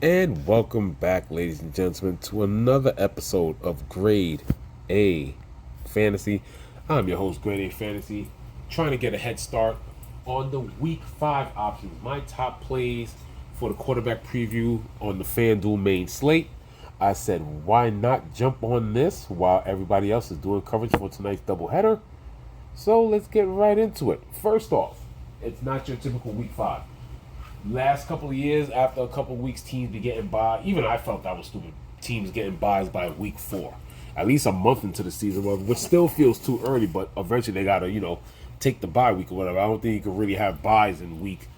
And welcome back, ladies and gentlemen, to another episode of Grade A Fantasy. I'm your host, Grade A Fantasy, trying to get a head start on the Week 5 options. My top plays for the quarterback preview on the FanDuel main slate. I said, why not jump on this while everybody else is doing coverage for tonight's doubleheader? So let's get right into it. First off, it's not your typical Week 5. Last couple of years, after a couple of weeks, teams be getting by. Even I felt that was stupid. Teams getting buys by week 4, at least a month into the season, which still feels too early. But eventually, they gotta take the bye week or whatever. I don't think you can really have buys in week,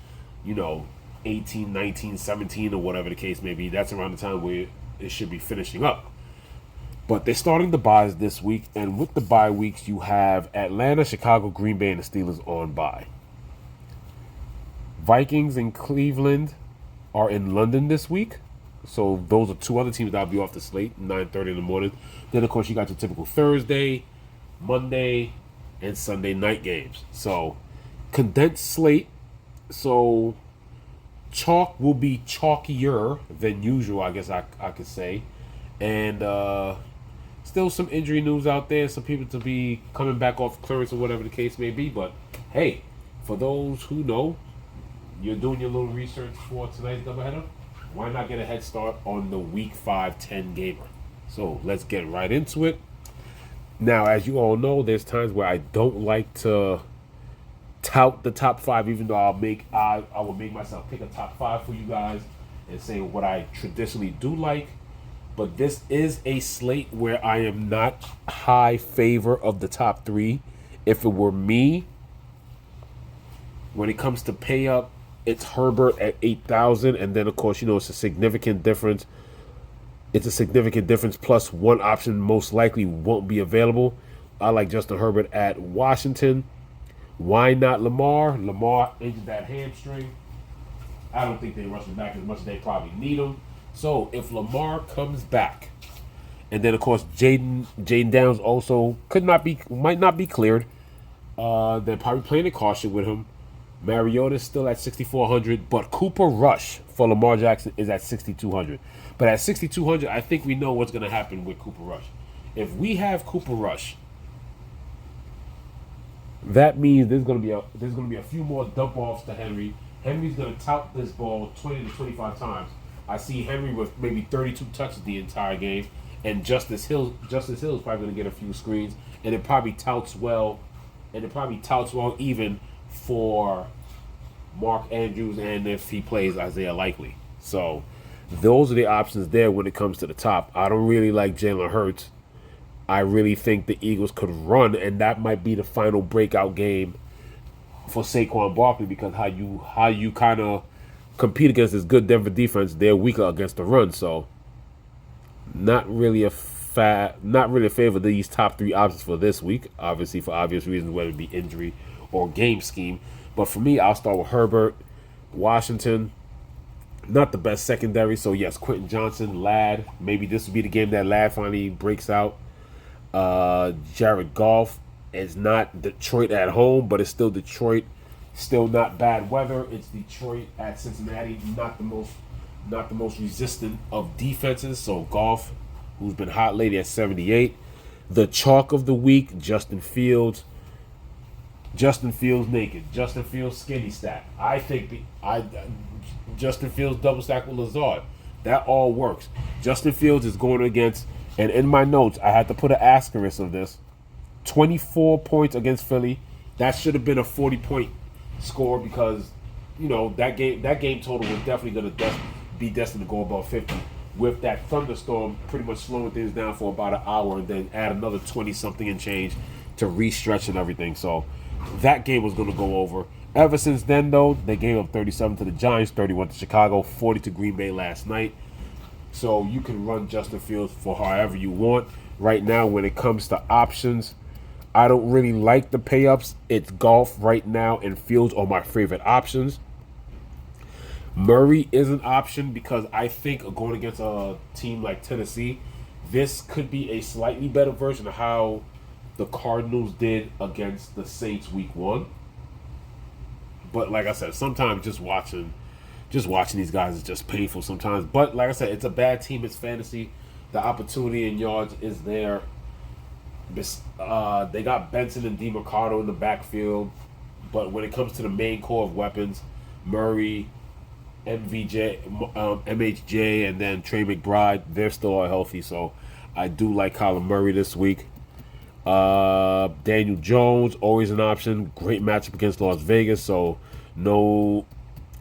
you know, 18, 19, 17, or whatever the case may be. That's around the time where it should be finishing up. But they're starting the buys this week, and with the bye weeks, you have Atlanta, Chicago, Green Bay, and the Steelers on bye. Vikings and Cleveland are in London this week. So those are two other teams that'll be off the slate, 9:30 in the morning. Then, of course, you got your typical Thursday, Monday, and Sunday night games. So condensed slate. So chalk will be chalkier than usual, I guess I could say. And still some injury news out there. Some people to be coming back off clearance or whatever the case may be. But, hey, for those who know, you're doing your little research for tonight's doubleheader, why not get a head start on the Week 5 10 gamer? So let's get right into it. Now, as you all know, there's times where I don't like to tout the top 5, even though I will make myself pick a top 5 for you guys and say what I traditionally do like. But this is a slate where I am not high favor of the top 3. If it were me, when it comes to pay up, it's Herbert at 8,000, and then of course it's a significant difference. It's a significant difference plus one option most likely won't be available. I like Justin Herbert at Washington. Why not Lamar? Lamar injured that hamstring. I don't think they rush him back as much as they probably need him. So if Lamar comes back, and then of course Jaden Downs also might not be cleared. They're probably playing a caution with him. Mariota's still at 6,400, but Cooper Rush for Lamar Jackson is at 6,200. But at 6,200, I think we know what's going to happen with Cooper Rush. If we have Cooper Rush, that means there's going to be a few more dump offs to Henry. Henry's going to tout this ball 20 to 25 times. I see Henry with maybe 32 touches the entire game, and Justice Hill is probably going to get a few screens, and it probably touts well, even for Mark Andrews, and if he plays Isaiah Likely. So those are the options there when it comes to the top. I don't really like Jalen Hurts. I really think the Eagles could run, and that might be the final breakout game for Saquon Barkley, because how you kind of compete against this good Denver defense, they're weaker against the run. So not really a favor of these top 3 options for this week, obviously for obvious reasons, whether it be injury or game scheme. But for me, I'll start with Herbert, Washington. Not the best secondary, so yes, Quentin Johnson, Ladd. Maybe this will be the game that Ladd finally breaks out. Jared Goff is not Detroit at home, but it's still Detroit. Still not bad weather. It's Detroit at Cincinnati. Not the most resistant of defenses. So Goff, who's been hot lately at 78. The chalk of the week, Justin Fields. Justin Fields naked. Justin Fields skinny stack. I think Justin Fields double stack with Lazard. That all works. Justin Fields is going against, and in my notes, I had to put an asterisk of this. 24 points against Philly. That should have been a 40-point score, because that game total was definitely going to be destined to go above 50. With that thunderstorm pretty much slowing things down for about an hour, and then add another 20-something and change to re-stretch and everything. So that game was going to go over. Ever since then, though, they gave up 37 to the Giants, 31 to Chicago, 40 to Green Bay last night. So you can run Justin Fields for however you want. Right now, when it comes to options, I don't really like the pay-ups. It's Golf right now, and Fields are my favorite options. Murray is an option because I think going against a team like Tennessee, this could be a slightly better version of how the Cardinals did against the Saints week 1. But like I said, sometimes just watching just watching these guys is just painful sometimes. But like I said, it's a bad team. It's fantasy. The opportunity in yards is there. They got Benson and DeMarcado in the backfield. But when it comes to the main core of weapons, Murray, MHJ, and then Trey McBride, they're still all healthy. So I do like Kyler Murray this week. Daniel Jones, always an option. Great matchup against Las Vegas. So no...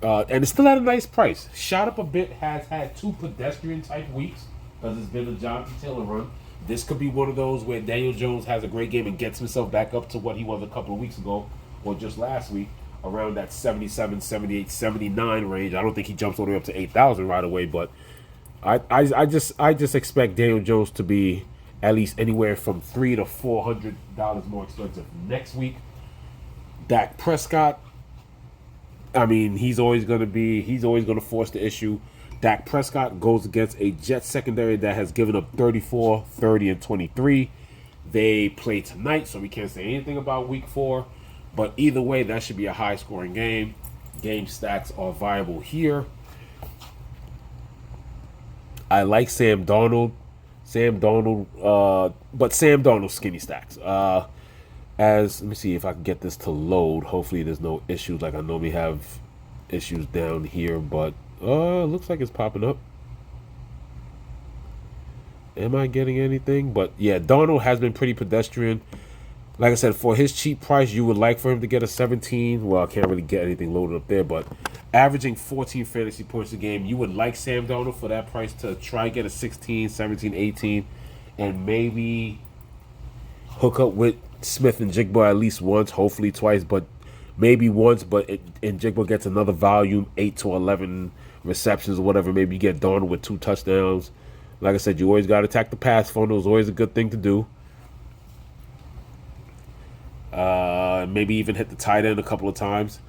and it's still at a nice price. Shot up a bit, has had 2 pedestrian type weeks because it's been a Jonathan Taylor run. This could be one of those where Daniel Jones has a great game and gets himself back up to what he was a couple of weeks ago or just last week, around that 77, 78, 79 range. I don't think he jumps all the way up to 8,000 right away, but I just expect Daniel Jones to be at least anywhere from $300 to $400 more expensive next week. Dak Prescott, I mean, he's always going to force the issue. Dak Prescott goes against a Jets secondary that has given up 34, 30, and 23. They play tonight, so we can't say anything about week 4. But either way, that should be a high-scoring game. Game stacks are viable here. I like Sam Darnold. But Sam Darnold skinny stacks. Let me see if I can get this to load. Hopefully there's no issues like I normally have issues down here, but looks like it's popping up. Am I getting anything? But yeah, Darnold has been pretty pedestrian. Like I said, for his cheap price, you would like for him to get a 17. Well, I can't really get anything loaded up there, but averaging 14 fantasy points a game, you would like Sam Darnold for that price to try and get a 16, 17, 18, and maybe hook up with Smith and Jigba at least once, hopefully twice, but maybe once. And Jigba gets another volume, 8 to 11 receptions or whatever. Maybe you get Darnold with 2 touchdowns. Like I said, you always got to attack the pass funnel. It's always a good thing to do. Maybe even hit the tight end a couple of times.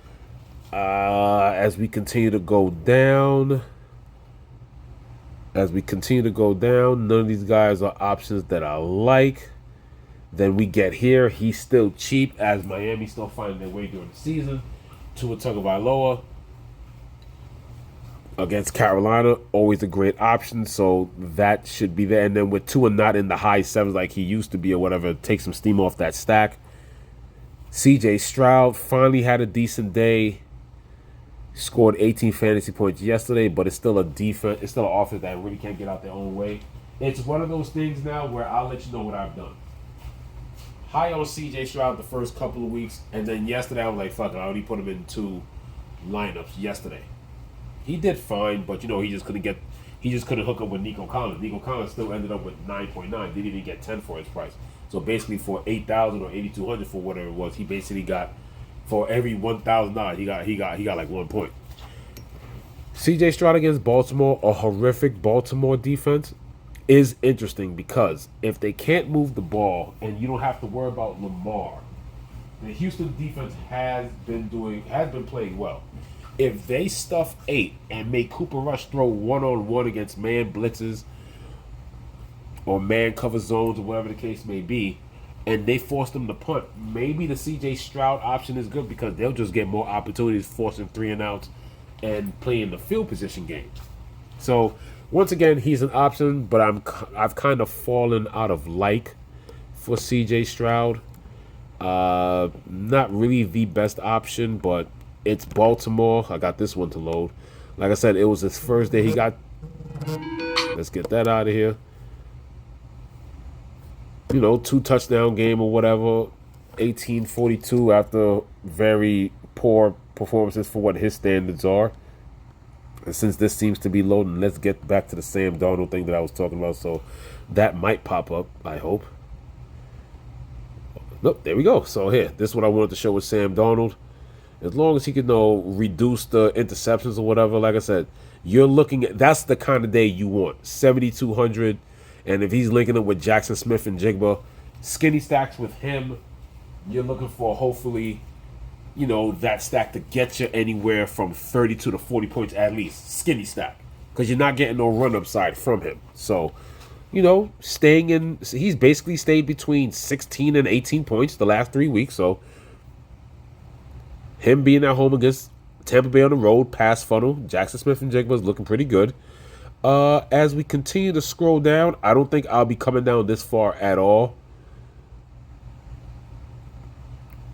As we continue to go down, none of these guys are options that I like. Then we get here. He's still cheap as Miami still finding their way during the season. Tua Tagovailoa against Carolina, always a great option. So that should be there. And then with Tua not in the high 7s like he used to be or whatever, take some steam off that stack. CJ Stroud finally had a decent day. Scored 18 fantasy points yesterday, but it's still a defense. It's still an offense that really can't get out their own way. It's one of those things now where I'll let you know what I've done. High on CJ Stroud the first couple of weeks, and then yesterday I was like, fuck it, I already put him in 2 lineups yesterday. He did fine, but he just couldn't hook up with Nico Collins. Nico Collins still ended up with 9.9. Didn't even get 10 for his price. So basically for 8,000 or 8,200 for whatever it was, he basically got, for every $1,000 he got like 1 point. CJ Stroud against Baltimore, a horrific Baltimore defense, is interesting because if they can't move the ball and you don't have to worry about Lamar, the Houston defense has been playing well. If they stuff 8 and make Cooper Rush throw 1-on-1 against man blitzes or man cover zones or whatever the case may be, and they force them to punt, maybe the CJ Stroud option is good because they'll just get more opportunities forcing 3-and-outs and playing the field position game. So once again, he's an option, but I've kind of fallen out of like for CJ Stroud. Not really the best option, but it's Baltimore. I got this one to load. Like I said, it was his first day. Let's get that out of here. 2 touchdown game or whatever. 18-42 after very poor performances for what his standards are. And since this seems to be loading, let's get back to the Sam Darnold thing that I was talking about. So that might pop up, I hope. Nope, there we go. So here, this is what I wanted to show with Sam Darnold. As long as he can reduce the interceptions or whatever, like I said, you're looking at, that's the kind of day you want. 7,200. And if he's linking up with Jackson Smith and Jigba, skinny stacks with him, you're looking for hopefully, that stack to get you anywhere from 32 to 40 points at least. Skinny stack. Because you're not getting no run upside from him. So, staying in, he's basically stayed between 16 and 18 points the last 3 weeks. So, him being at home against Tampa Bay on the road, pass funnel. Jackson Smith and Jigba is looking pretty good. As we continue to scroll down, I don't think I'll be coming down this far at all.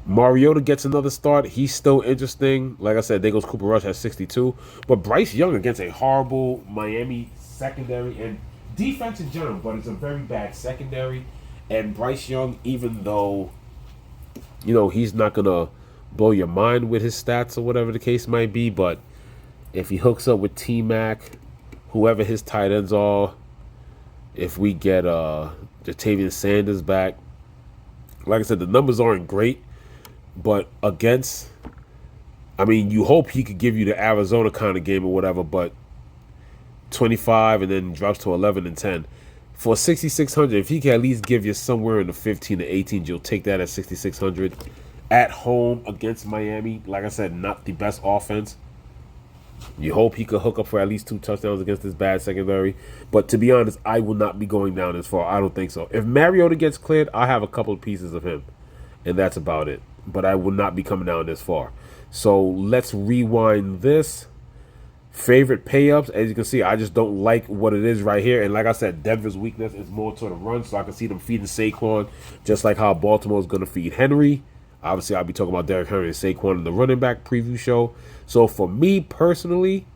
Mariota gets another start. He's still interesting. Like I said, there goes Cooper Rush at 62. But Bryce Young against a horrible Miami secondary and defense in general, but it's a very bad secondary. And Bryce Young, even though, he's not going to blow your mind with his stats or whatever the case might be, but if he hooks up with T-Mac, whoever his tight ends are, if we get Jatavian Sanders back, like I said, the numbers aren't great, but you hope he could give you the Arizona kind of game or whatever, but 25 and then drops to 11 and 10. For 6,600, if he can at least give you somewhere in the 15 to 18, you'll take that at 6,600. At home against Miami, like I said, not the best offense. You hope he could hook up for at least 2 touchdowns against this bad secondary. But to be honest, I will not be going down as far. I don't think so. If Mariota gets cleared, I have a couple of pieces of him. And that's about it. But I will not be coming down this far. So let's rewind this. Favorite pay-ups, as you can see, I just don't like what it is right here. And like I said, Denver's weakness is more to the run, so I can see them feeding Saquon, just like how Baltimore is going to feed Henry. Obviously, I'll be talking about Derrick Henry and Saquon in the running back preview show. So for me personally,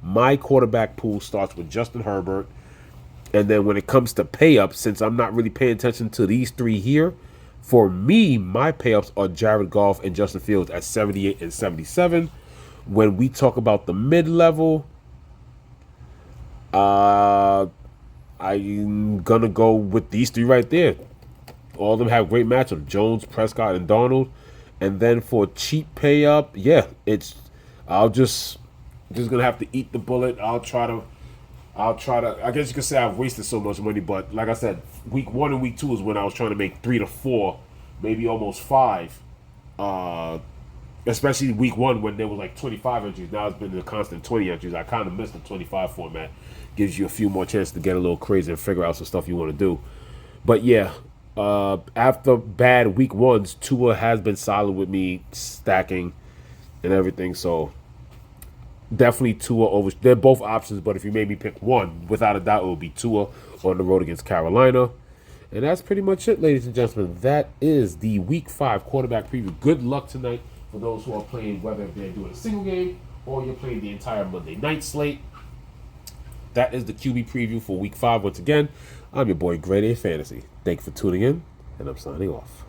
my quarterback pool starts with Justin Herbert. And then when it comes to pay-ups, since I'm not really paying attention to these three here, for me, my pay-ups are Jared Goff and Justin Fields at 78 and 77. When we talk about the mid-level, I'm going to go with these three right there. All of them have great matchups, Jones, Prescott, and Darnold. And then for cheap pay-up, I'll just going to have to eat the bullet. I'll try to, I guess you could say I've wasted so much money, but like I said, week 1 and week 2 is when I was trying to make 3 to 4, maybe almost 5. Especially week 1 when there was like 25 entries. Now it's been a constant 20 entries. I kind of missed the 25 format. Gives you a few more chances to get a little crazy and figure out some stuff you want to do. But yeah, after bad week 1s, Tua has been solid with me stacking and everything. So definitely Tua over. They're both options, but if you made me pick one, without a doubt, it would be Tua on the road against Carolina. And that's pretty much it, ladies and gentlemen. That is the Week 5 quarterback preview. Good luck tonight for those who are playing, whether they're doing a single game or you're playing the entire Monday night slate. That is the QB preview for Week 5. Once again, I'm your boy, Grade A Fantasy. Thank you for tuning in, and I'm signing off.